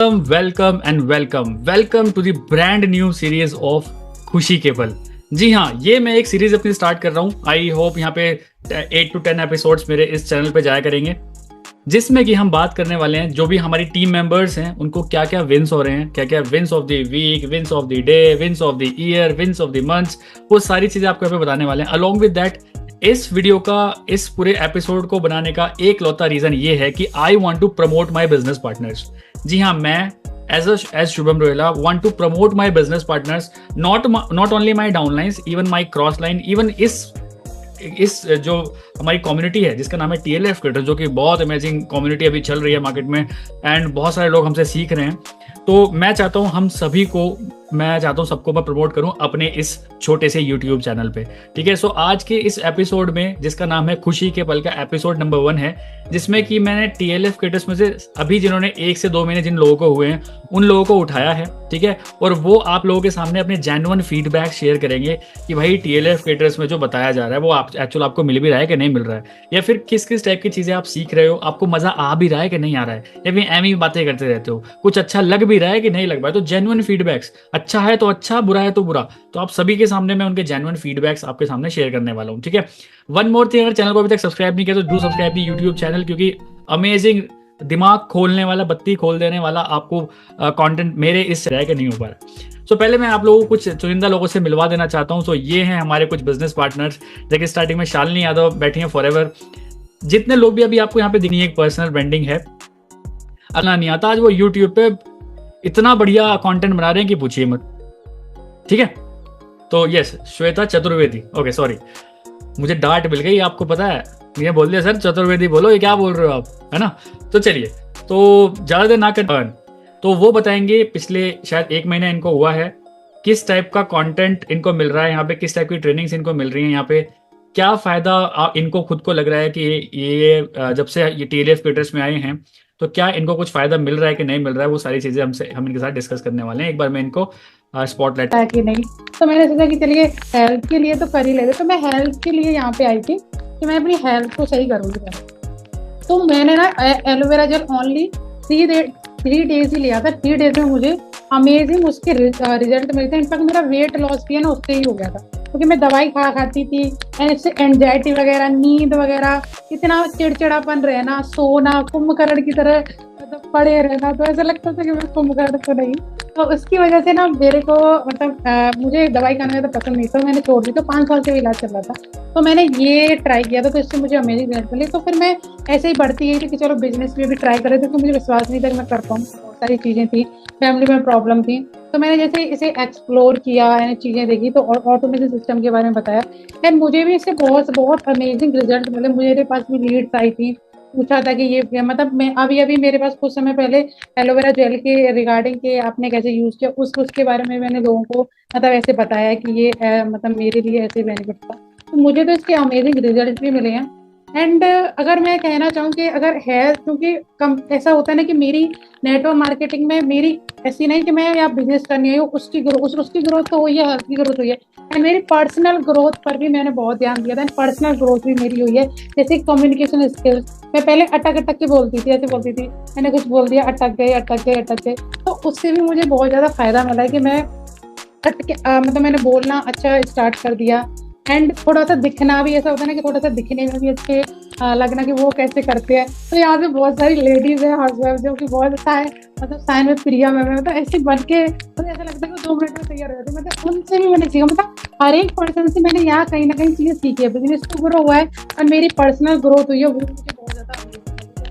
Welcome and welcome to the brand new series of Khushi ke पल। जी हाँ, ये मैं एक सीरीज अपनी स्टार्ट कर रहा हूँ। आई होप यहाँ पे 8 to 10 एपिसोड्स मेरे इस चैनल पे जाया करेंगे, जिसमें कि हम बात करने वाले हैं जो भी हमारी टीम मेंबर्स हैं उनको क्या क्या विंस हो रहे हैं, क्या क्या wins of the week, wins of the day, wins of the year, wins of the months, वो सारी चीज़ें आपको यहाँ पे बताने वाले हैं। अलॉन्ग विद दैट, इस वीडियो का, इस पूरे एपिसोड को बनाने का एक लौता रीजन ये है कि I want to promote my business partners. जी हाँ, मैं as Shubham Rohela want to promote my business partners, not only my downlines, even my cross line, even इस जो हमारी कम्युनिटी है जिसका नाम है TLF क्रिएटर, जो कि बहुत अमेजिंग कम्युनिटी अभी चल रही है मार्केट में एंड बहुत सारे लोग हमसे सीख रहे हैं। तो मैं चाहता हूँ सबको मैं प्रमोट करूँ अपने इस छोटे से YouTube चैनल पे। ठीक है, सो आज के इस एपिसोड में, जिसका नाम है खुशी के पल का एपिसोड नंबर 1 है, जिसमें कि मैंने TLF क्रिएटर्स में से अभी जिन्होंने 1 से 2 महीने जिन लोगों को हुए हैं उन लोगों को उठाया है। ठीक है, और वो आप लोगों के सामने अपने जेन्युइन फीडबैक शेयर करेंगे कि भाई TLF क्रिएटर्स में जो बताया जा रहा है वो एक्चुअल आपको मिल भी रहा है कि नहीं मिल रहा है, या फिर किस किस टाइप की चीज़ें आप सीख रहे हो, आपको मजा आ भी रहा है कि नहीं आ रहा है, या फिर एम ही बातें करते रहते हो, कुछ अच्छा लग भी रहा है कि नहीं लग रहा है। तो जेन्युइन फीडबैक्स, अच्छा है तो अच्छा, बुरा है तो बुरा, तो आप सभी के सामने मैं उनके जेन्युइन फीडबैक्स आपके सामने शेयर करने वाला हूँ। ठीक है, वन मोर थिंग, अगर चैनल को अभी तक सब्सक्राइब नहीं किया तो do subscribe the YouTube channel, क्योंकि अमेजिंग दिमाग खोलने वाला, बत्ती खोल देने वाला आपको कंटेंट मेरे इस तरह के नहीं हो पा रहा। सो पहले मैं आप लोगों को कुछ चुनिंदा लोगों से मिलवा देना चाहता हूँ। सो ये हैं हमारे कुछ बिजनेस पार्टनर्स। देखिए, स्टार्टिंग में शालिनी यादव बैठी हैं फॉरएवर। जितने लोग भी अभी आपको यहाँ पे दिखनी है, एक पर्सनल ब्रांडिंग है, अल्लाह नहीं आता, आज वो यूट्यूब पे इतना बढ़िया कंटेंट बना रहे हैं कि पूछिए मत। ठीक है, तो yes, Shweta Chaturvedi, okay sorry, मुझे डांट मिल गई, आपको पता है, ये बोल दिया सर चतुर्वेदी बोलो, ये क्या बोल रहे हो आप, है ना। तो चलिए, तो ज़्यादा देर ना कर, तो वो बताएंगे पिछले शायद 1 महीना इनको हुआ है, किस टाइप का कंटेंट इनको मिल रहा है यहाँ पे, किस टाइप की ट्रेनिंग्स इनको मिल रही हैं यहाँ पे, क्या फ़ायदा इनको खुद को लग रहा है कि ये जब से ये TLF क्रिएटर्स में आए हैं तो क्या इनको कुछ फ़ायदा मिल रहा है कि नहीं मिल रहा है, वो सारी चीज़ें हम इनके साथ डिस्कस करने वाले हैं। एक बार मैं इनको स्पॉटलाइट है कि नहीं, तो मैंने सोचा कि चलिए हेल्थ के लिए तो कर ही लेते। तो मैं हेल्थ के लिए यहाँ पे आई थी कि मैं अपनी हेल्थ को सही करूँगी। तो मैंने ना एलोवेरा जेल ओनली 3 डेज ही लिया था। 3 डेज में मुझे अमेजिंग उसके रिजल्ट मिलते हैं। इनफैक्ट मेरा वेट लॉस भी है ना उससे ही हो गया था, क्योंकि मैं दवाई खाती थी एंड इससे एंजाइटी वगैरह, नींद वगैरह, इतना चिड़चिड़ापन रहना, सोना, कुंभकर्ण की तरह मतलब पड़े रहना, तो ऐसा लगता था कि मैं कुंभकर्ण तो नहीं। तो उसकी वजह से ना मेरे को मतलब मुझे दवाई खाना ज़्यादा पसंद नहीं था, मैंने छोड़ दी। तो 5 साल से इलाज चल रहा था, तो मैंने ये ट्राई किया था, तो इससे मुझे अमेजिंग रिजल्ट मिले। तो फिर मैं ऐसे ही बढ़ती गई थी कि चलो बिजनेस में भी ट्राई करें, क्योंकि मुझे विश्वास नहीं था कि मैं कर पाऊँ। बहुत सारी चीज़ें थी, फैमिली में प्रॉब्लम थी, तो मैंने जैसे इसे एक्सप्लोर किया, यानी चीज़ें देखी, तो ऑटोमेशन सिस्टम के बारे में बताया एंड मुझे भी इससे बहुत अमेजिंग रिजल्ट मिले। मेरे पास भी लीड्स आई थी, पूछा था कि ये मतलब मैं अभी मेरे पास कुछ समय पहले एलोवेरा जेल के रिगार्डिंग के आपने कैसे यूज किया उसके बारे में मैंने लोगों को मतलब ऐसे बताया कि ये मतलब मेरे लिए ऐसे बेनिफिट था। तो मुझे तो इसके अमेजिंग रिजल्ट भी मिले हैं। एंड अगर मैं कहना चाहूँ कि अगर है, क्योंकि कम ऐसा होता है ना कि मेरी नेटवर्क मार्केटिंग में मेरी ऐसी नहीं कि मैं यहाँ बिजनेस करनी है, उसकी ग्रोथ तो हुई है, हेल्थ की ग्रोथ हुई है एंड मेरी पर्सनल ग्रोथ पर भी मैंने बहुत ध्यान दिया था। पर्सनल ग्रोथ भी मेरी हुई है, जैसे कम्युनिकेशन स्किल्स। मैं पहले अटक के बोलती थी, ऐसे बोलती थी, मैंने कुछ बोल दिया, अटक गए, तो उससे भी मुझे बहुत ज़्यादा फायदा मिला है कि मैं मतलब मैंने बोलना अच्छा स्टार्ट कर दिया। एंड थोड़ा सा दिखना भी, ऐसा होता है ना कि थोड़ा सा दिखने में भी अच्छे लगना कि वो कैसे करते हैं। तो यहाँ पे बहुत सारी लेडीज है, हाउसवाइफ, जो कि बहुत अच्छा है, मतलब साइन में प्रिया में मतलब ऐसे बन के तो ऐसा लगता है कि 2 मिनट में तैयार हो जाती है। मतलब उनसे भी मैंने सीखा, मतलब हर एक पर्सन से मैंने यहाँ कहीं ना कहीं चीज़ें सीखी है। बिजनेस तो ग्रो हुआ है और मेरी पर्सनल ग्रोथ हुई है, वो मुझे बहुत ज़्यादा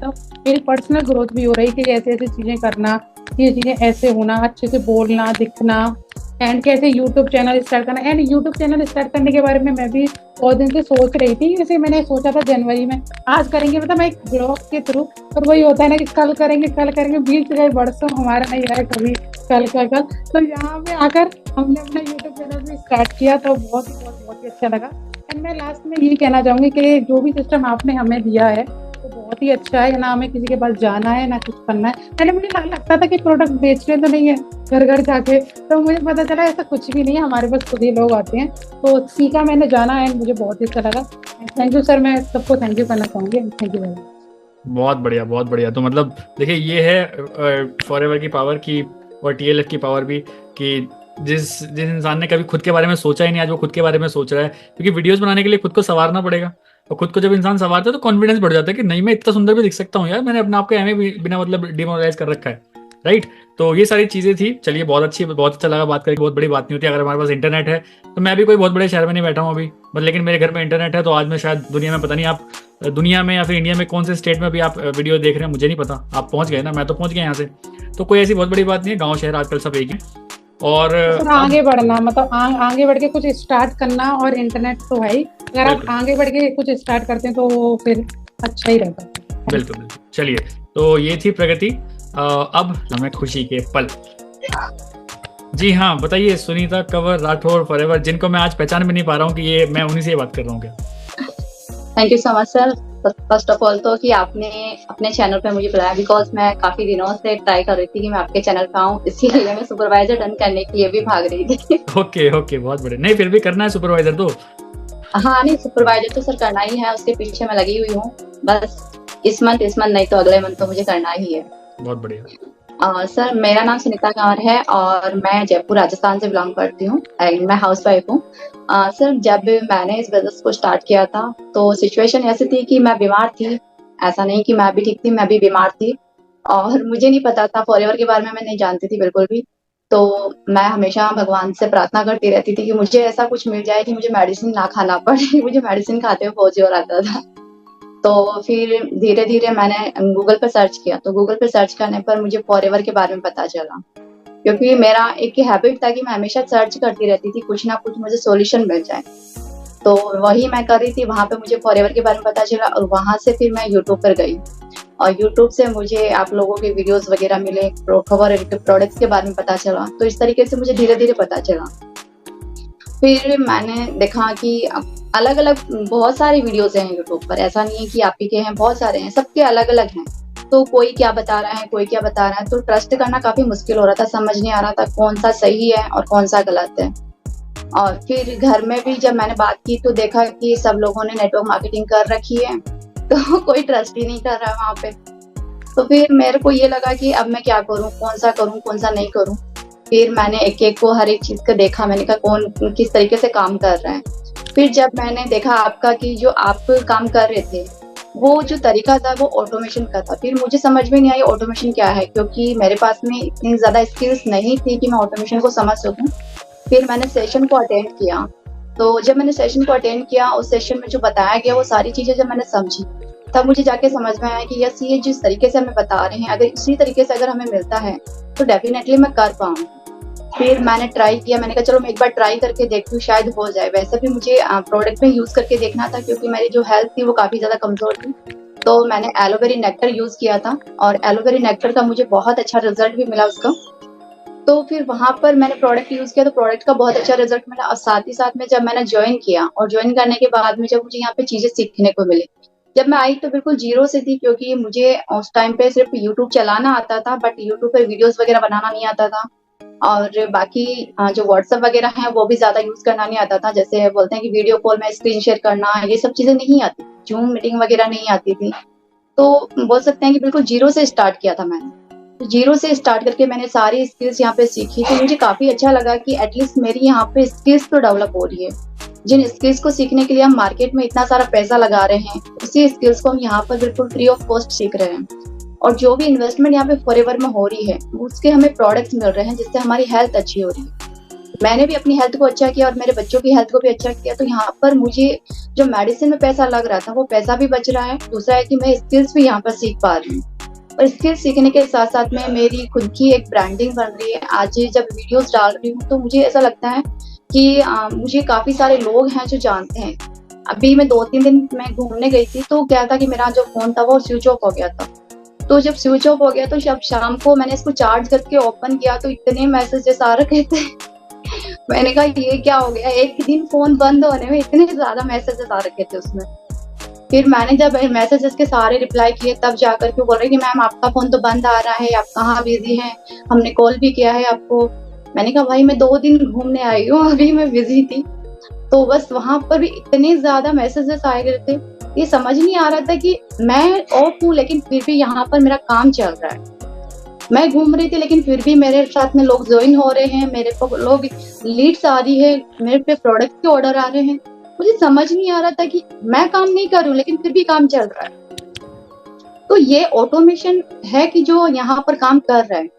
तो मेरी पर्सनल ग्रोथ भी हो रही है कि ऐसे ऐसी चीज़ें करना, ये चीज़ें ऐसे होना, अच्छे से बोलना, दिखना एंड कैसे यूट्यूब चैनल स्टार्ट करना। एंड यूट्यूब चैनल स्टार्ट करने के बारे में मैं भी बहुत दिन से सोच रही थी। जैसे मैंने सोचा था जनवरी में, आज करेंगे मतलब एक ब्लॉग के थ्रू, और वही होता है ना कि कल करेंगे, बीत गए बरसों, हमारा नहीं रहा कभी कल। तो यहाँ पे आकर हमने अपना यूट्यूब चैनल भी स्टार्ट किया, तो बहुत ही अच्छा लगा। एंड मैं लास्ट में यही कहना चाहूँगी कि जो भी सिस्टम आपने हमें दिया है तो बहुत ही अच्छा है। ना हमें किसी के पास जाना है, ना कुछ करना है। पहले मुझे लगता था कि प्रोडक्ट बेचने तो नहीं है घर जाके, तो मुझे पता चला ऐसा कुछ भी नहीं है, हमारे पास खुद ही लोग आते हैं। तो सीखा, मैंने जाना है, मुझे बहुत ही अच्छा लगा। थैंक यू सर, मैं सबको थैंक यू करना चाहूँगी। Thank you very much. बहुत बढ़िया, बहुत बढ़िया। तो मतलब देखिए, ये है फॉरएवर की पावर की, और टीएलएफ की पावर भी, कि जिस जिस इंसान ने कभी खुद के बारे में सोचा ही नहीं, आज वो खुद के बारे में सोच रहा है। क्योंकि वीडियोस बनाने के लिए खुद को संवारना पड़ेगा, और खुद को जब इंसान संवारता है तो कॉन्फिडेंस बढ़ जाता है कि नहीं, मैं इतना सुंदर भी दिख सकता हूँ यार, मैंने अपने आप को एम बिना मतलब डिमोरलाइज कर रखा है। राइट। तो ये सारी चीज़ें थी। चलिए, बहुत अच्छी, बहुत अच्छा लगा बात करके। बहुत बड़ी बात नहीं होती अगर हमारे पास इंटरनेट है। तो मैं भी कोई बहुत बड़े शहर में नहीं बैठा हूँ अभी, बट लेकिन मेरे घर में इंटरनेट है। तो आज मैं शायद दुनिया में, पता नहीं आप दुनिया में या फिर इंडिया में कौन से स्टेट में अभी आप वीडियो देख रहे हैं, मुझे नहीं पता। आप पहुंच गए ना, मैं तो पहुंच गया यहाँ से। तो कोई ऐसी बहुत बड़ी बात नहीं है, गांव शहर आजकल सब एक है। और सर आगे बढ़ना मतलब आगे बढ़ के कुछ स्टार्ट करना, और इंटरनेट तो है ही, अगर आप बिल्कुल आगे बढ़ के कुछ स्टार्ट करते हैं तो वो फिर अच्छा ही रहता है। बिल्कुल बिल्कुल। चलिए, तो ये थी प्रगति। अब हमें खुशी के पल। जी हाँ, बताइए सुनीता कंवर राठौर फॉरएवर, जिनको मैं आज पहचान भी नहीं पा रहा हूँ कि ये मैं उन्हीं से ही बात कर रहा हूँ क्या। Thank you so much sir, first of all तो कि आपने अपने चैनल पे मुझे बुलाया, बिकॉज मैं काफी दिनों से ट्राई कर रही थी कि मैं आपके चैनल पे आऊँ, इसीलिए मैं सुपरवाइजर डन करने के लिए भी भाग रही थी। ओके ओके, बहुत बढ़िया। नहीं, फिर भी करना है सुपरवाइजर तो। हाँ नहीं, सुपरवाइजर तो सर करना ही है, उसके पीछे मैं लगी हुई हूँ। बस इस मंथ नहीं तो अगले मंथ तो मुझे करना ही है। बहुत बढ़िया। सर मेरा नाम सुनीता कंवर है और मैं जयपुर राजस्थान से बिलोंग करती हूँ एंड मैं हाउस वाइफ हूँ। सर जब मैंने इस बिजनेस को स्टार्ट किया था तो सिचुएशन ऐसी थी कि मैं बीमार थी। ऐसा नहीं कि मैं भी ठीक थी, मैं भी बीमार थी और मुझे नहीं पता था, फॉरएवर के बारे में मैं नहीं जानती थी बिल्कुल भी। तो मैं हमेशा भगवान से प्रार्थना करती रहती थी कि मुझे ऐसा कुछ मिल जाए कि मुझे मेडिसिन ना खाना पड़े। मुझे मेडिसिन खाते हुए बहुत जोर आता था। तो फिर धीरे धीरे मैंने गूगल पे सर्च किया, तो गूगल पे सर्च करने पर मुझे फॉरएवर के बारे में पता चला, क्योंकि मेरा एक हैबिट था कि मैं हमेशा सर्च करती रहती थी, कुछ ना कुछ मुझे सॉल्यूशन मिल जाए। तो वही मैं कर रही थी, वहां पे मुझे फॉरएवर के बारे में पता चला और वहां से फिर मैं यूट्यूब पर गई और यूट्यूब से मुझे आप लोगों के वीडियोस वगैरह मिले, खबर प्रोडक्ट्स के बारे में पता चला। तो इस तरीके से मुझे धीरे धीरे पता चला। फिर मैंने देखा कि अलग अलग बहुत सारे वीडियोस हैं यूट्यूब पर, ऐसा नहीं है कि आप ही के हैं, बहुत सारे हैं, सबके अलग अलग हैं। तो कोई क्या बता रहा है, कोई क्या बता रहा है, तो ट्रस्ट करना काफी मुश्किल हो रहा था, समझ नहीं आ रहा था कौन सा सही है और कौन सा गलत है। और फिर घर में भी जब मैंने बात की तो देखा कि सब लोगों ने नेटवर्क मार्केटिंग कर रखी है, तो कोई ट्रस्ट ही नहीं कर रहा है वहां पे। तो फिर मेरे को ये लगा कि अब मैं क्या करूं, कौन सा नहीं करूं। फिर मैंने एक एक को हर एक चीज को देखा, मैंने कहा कौन किस तरीके से काम कर रहा है। फिर जब मैंने देखा आपका कि जो आप काम कर रहे थे वो जो तरीका था वो ऑटोमेशन का था, फिर मुझे समझ में नहीं आई ऑटोमेशन क्या है, क्योंकि मेरे पास में इतनी ज्यादा स्किल्स नहीं थी कि मैं ऑटोमेशन को समझ सकूं। फिर मैंने सेशन को अटेंड किया, तो जब मैंने सेशन को अटेंड किया उस सेशन में जो बताया गया वो सारी चीजें जब मैंने समझी, तब मुझे जाके समझ में आया कि यस, ये जिस तरीके से हमें बता रहे हैं अगर इसी तरीके से अगर हमें मिलता है तो डेफिनेटली मैं कर पाऊंगी। फिर मैंने ट्राई किया, मैंने कहा चलो मैं एक बार ट्राई करके देखती हूँ, शायद हो जाए। वैसे भी मुझे प्रोडक्ट में यूज करके देखना था, क्योंकि मेरी जो हेल्थ थी वो काफी ज्यादा कमजोर थी। तो मैंने एलोवेरी नेक्टर यूज किया था और एलोवेरी नेक्टर का मुझे बहुत अच्छा रिजल्ट भी मिला उसका। तो फिर वहां पर मैंने प्रोडक्ट यूज किया तो प्रोडक्ट का बहुत अच्छा रिजल्ट मिला। और साथ ही साथ में जब मैंने ज्वाइन किया और ज्वाइन करने के बाद में जब मुझे यहाँ पे चीजें सीखने को मिली, जब मैं आई तो बिल्कुल जीरो से थी, क्योंकि मुझे उस टाइम पे सिर्फ यूट्यूब चलाना आता था, बट यूट्यूब पे वीडियोस वगैरह बनाना नहीं आता था। और बाकी जो व्हाट्सएप वगैरह है वो भी ज्यादा यूज करना नहीं आता था। जैसे बोलते हैं कि वीडियो कॉल में स्क्रीन शेयर करना, ये सब चीजें नहीं आती, जूम मीटिंग वगैरह नहीं आती थी। तो बोल सकते हैं कि बिल्कुल जीरो से स्टार्ट किया था मैंने। तो जीरो से स्टार्ट करके मैंने सारी स्किल्स यहाँ पे सीखी, तो मुझे काफी अच्छा लगा कि एटलीस्ट मेरी यहाँ पे स्किल्स तो डेवलप हो रही है। जिन स्किल्स को सीखने के लिए हम मार्केट में इतना सारा पैसा लगा रहे हैं, उसी स्किल्स को हम यहाँ पर बिल्कुल फ्री ऑफ कॉस्ट सीख रहे हैं। और जो भी इन्वेस्टमेंट यहाँ पे फॉरएवर में हो रही है उसके हमें प्रोडक्ट्स मिल रहे हैं जिससे हमारी हेल्थ अच्छी हो रही है। मैंने भी अपनी हेल्थ को अच्छा किया और मेरे बच्चों की हेल्थ को भी अच्छा किया। तो यहाँ पर मुझे जो मेडिसिन में पैसा लग रहा था वो पैसा भी बच रहा है। दूसरा है कि मैं स्किल्स भी यहाँ पर सीख पा रही हूँ, और स्किल्स सीखने के साथ साथ में मेरी खुद की एक ब्रांडिंग बन रही है। आज जब वीडियोस डाल रही हूँ तो मुझे ऐसा लगता है कि मुझे काफी सारे लोग हैं जो जानते हैं। अभी मैं 2-3 दिन मैं घूमने गई थी तो क्या था कि मेरा जो फोन था वो स्विच ऑफ हो गया था। तो जब स्विच ऑफ हो गया तो जब शाम को मैंने इसको चार्ज करके ओपन किया तो इतने मैसेजेस आ रखे थे। मैंने कहा ये क्या हो गया, एक दिन फोन बंद होने में इतने ज्यादा मैसेजेस आ रखे थे उसमें। फिर मैंने जब मैसेजेस के सारे रिप्लाई किए तब जाकर के बोल रहे कि मैम आपका फोन तो बंद आ रहा है, आप कहाँ बिजी हैं, हमने कॉल भी किया है आपको। मैंने कहा भाई मैं 2 दिन घूमने आई हूँ, अभी मैं बिजी थी। तो बस वहां पर भी इतने ज्यादा मैसेजेस आए गए थे, ये समझ नहीं आ रहा था कि मैं ऑफ हूँ लेकिन फिर भी यहाँ पर मेरा काम चल रहा है। मैं घूम रही थी लेकिन फिर भी मेरे साथ में लोग ज्वाइन हो रहे हैं, मेरे को लोग लीड्स आ रही है, मेरे पे प्रोडक्ट के ऑर्डर आ रहे हैं। मुझे समझ नहीं आ रहा था कि मैं काम नहीं कर रही हूँ लेकिन फिर भी काम चल रहा है। तो ये ऑटोमेशन है कि जो यहाँ पर काम कर रहा है।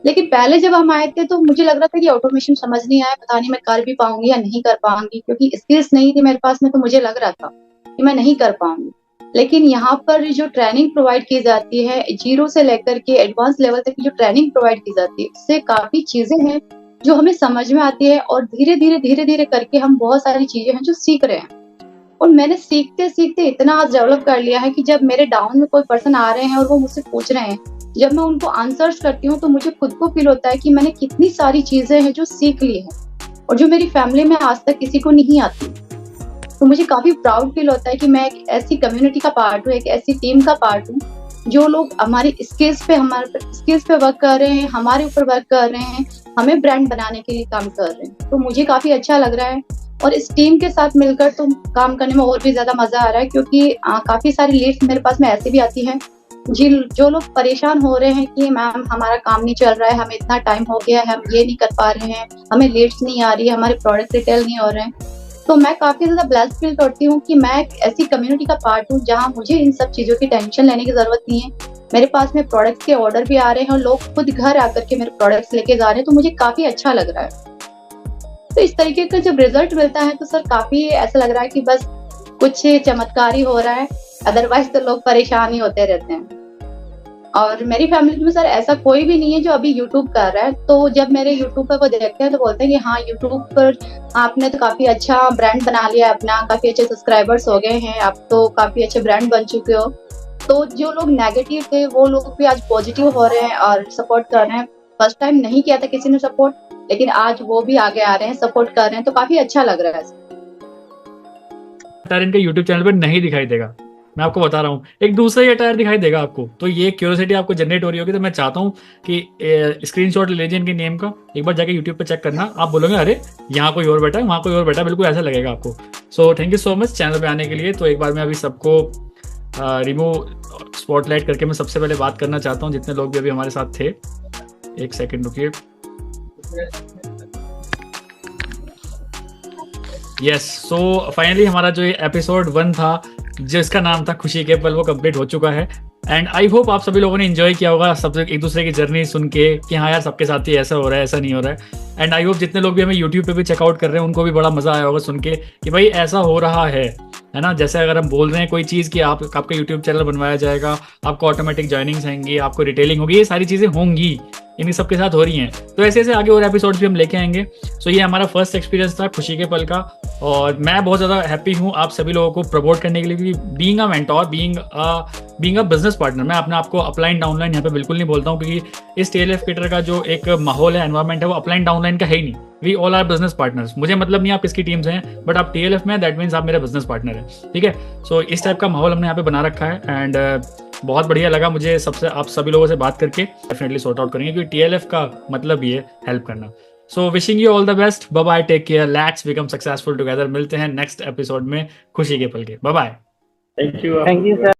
लेकिन पहले जब हम आए थे तो मुझे लग रहा था कि ऑटोमेशन समझ नहीं आया, पता नहीं मैं कर भी पाऊंगी या नहीं कर पाऊंगी, क्योंकि स्किल्स नहीं थी मेरे पास में, तो मुझे लग रहा था कि मैं नहीं कर पाऊंगी। लेकिन यहाँ पर जो ट्रेनिंग प्रोवाइड की जाती है, जीरो से लेकर के एडवांस लेवल तक की जो ट्रेनिंग प्रोवाइड की जाती है, उससे काफी चीजें हैं जो हमें समझ में आती है और धीरे धीरे करके हम बहुत सारी चीजें हैं जो सीख रहे हैं। और मैंने सीखते सीखते इतना आज डेवलप कर लिया है कि जब मेरे डाउन में कोई पर्सन आ रहे हैं और वो मुझसे पूछ रहे हैं, जब मैं उनको आंसर्स करती हूँ तो मुझे खुद को फील होता है कि मैंने कितनी सारी चीजें हैं जो सीख ली है और जो मेरी फैमिली में आज तक किसी को नहीं आती। तो मुझे काफी प्राउड फील होता है कि मैं एक ऐसी कम्युनिटी का पार्ट हूँ, एक ऐसी टीम का पार्ट हूँ जो लोग हमारी स्किल्स पे वर्क कर रहे हैं, हमारे ऊपर वर्क कर रहे हैं, हमें ब्रांड बनाने के लिए काम कर रहे हैं। तो मुझे काफी अच्छा लग रहा है और इस टीम के साथ मिलकर तो काम करने में और भी ज्यादा मजा आ रहा है, क्योंकि काफी सारी लीड्स मेरे पास में ऐसी भी आती हैं जो लोग परेशान हो रहे हैं कि मैम हमारा काम नहीं चल रहा है, हमें इतना टाइम हो गया है, हम ये नहीं कर पा रहे हैं, हमें लीड्स नहीं आ रही है, हमारे प्रोडक्ट रिटेल नहीं हो रहे हैं। तो मैं काफी ज्यादा ब्लेस्ड फील करती हूँ कि मैं एक ऐसी कम्युनिटी का पार्ट हूँ जहाँ मुझे इन सब चीजों की टेंशन लेने की जरूरत नहीं है। मेरे पास में प्रोडक्ट्स के ऑर्डर भी आ रहे हैं और लोग खुद घर आकर के मेरे प्रोडक्ट्स लेके जा रहे हैं, तो मुझे काफी अच्छा लग रहा है। तो इस तरीके का जब रिजल्ट मिलता है तो सर काफी ऐसा लग रहा है कि बस कुछ चमत्कार ही हो रहा है, अदरवाइज तो लोग परेशान ही होते रहते हैं। और मेरी फैमिली में सर ऐसा कोई भी नहीं है जो अभी यूट्यूब कर रहा है। तो जब मेरे यूट्यूब पर वो देखते हैं तो बोलते हैं कि हाँ, यूट्यूब पर आपने तो काफी अच्छा ब्रांड बना लिया अपना, काफी अच्छे सब्सक्राइबर्स हो गए हैं, आप तो काफी अच्छे ब्रांड बन चुके हो। तो जो लोग नेगेटिव थे वो लोग भी आज पॉजिटिव हो रहे हैं और सपोर्ट कर रहे हैं। फर्स्ट टाइम नहीं किया था किसी ने सपोर्ट, लेकिन आज वो भी आगे आ रहे हैं, सपोर्ट कर रहे हैं, तो काफी अच्छा लग रहा है। अटायर इनके यूट्यूब चैनल पर नहीं दिखाई देगा, मैं आपको बता रहा हूँ, एक दूसरा ही अटायर दिखाई देगा आपको। तो ये क्यूरियोसिटी आपको जनरेट हो रही होगी, तो मैं चाहता हूँ कि स्क्रीनशॉट ले लीजिए इनके नेम का, एक बार जाके यूट्यूब पे चेक करना, आप बोलोगे अरे यहाँ कोई और बैठा है, वहाँ कोई और बैठा है, बिल्कुल ऐसा लगेगा आपको। So thank you so much channel पे आने के लिए। तो एक बार मैं अभी सबको रिमूव स्पॉटलाइट करके मैं सबसे पहले बात करना चाहता हूँ जितने लोग भी अभी हमारे साथ थे। एक सेकेंड रुकिए। यस, सो फाइनली हमारा जो ये एपिसोड 1 था जिसका नाम था खुशी के पल, वो कंप्लीट हो चुका है। एंड आई होप आप सभी लोगों ने एंजॉय किया होगा सब एक दूसरे की जर्नी सुन के कि हाँ यार सबके साथ ही ऐसा हो रहा है, ऐसा नहीं हो रहा है। एंड आई होप जितने लोग भी हमें यूट्यूब पे भी चेकआउट कर रहे हैं उनको भी बड़ा मजा आया होगा सुन के कि भाई ऐसा हो रहा है ना। जैसे अगर हम बोल रहे हैं कोई चीज़ कि आपका यूट्यूब चैनल बनवाया जाएगा, आपको ऑटोमेटिक ज्वाइनिंग्स आएंगी, आपको रिटेलिंग होगी, ये सारी चीज़ें होंगी, इन सबके साथ हो रही हैं। तो ऐसे ऐसे आगे और एपिसोड भी हम लेके आएंगे। सो ये हमारा फर्स्ट एक्सपीरियंस था खुशी के पल का, और मैं बहुत ज़्यादा हैप्पी हूँ आप सभी लोगों को प्रमोट करने के लिए, क्योंकि being a mentor, being a business partner, मैं अपने आप को अपलाइन डाउनलाइन यहाँ पे बिल्कुल नहीं बोलता हूँ, क्योंकि इस टीएलएफ क्रिएटर का जो एक माहौल है, एनवायरमेंट है, वो अपलाइन डाउनलाइन का है ही नहीं। We all are business partners. मुझे मतलब नहीं आप किसकी टीम से हैं, बट आप टीएलएफ में, दैट मीन्स आप मेरे बिजनेस पार्टनर हैं, ठीक है। सो इस टाइप का माहौल हमने यहाँ पे बना रखा है। एंड बहुत बढ़िया लगा मुझे आप सभी लोगों से बात करके। डेफिनेटली सॉर्ट आउट करेंगे, क्योंकि टीएलएफ का मतलब ये हेल्प करना। So wishing you all the best, bye bye, take care, let's become successful together. मिलते हैं नेक्स्ट एपिसोड में खुशी के पल के। Bye bye. Thank you sir.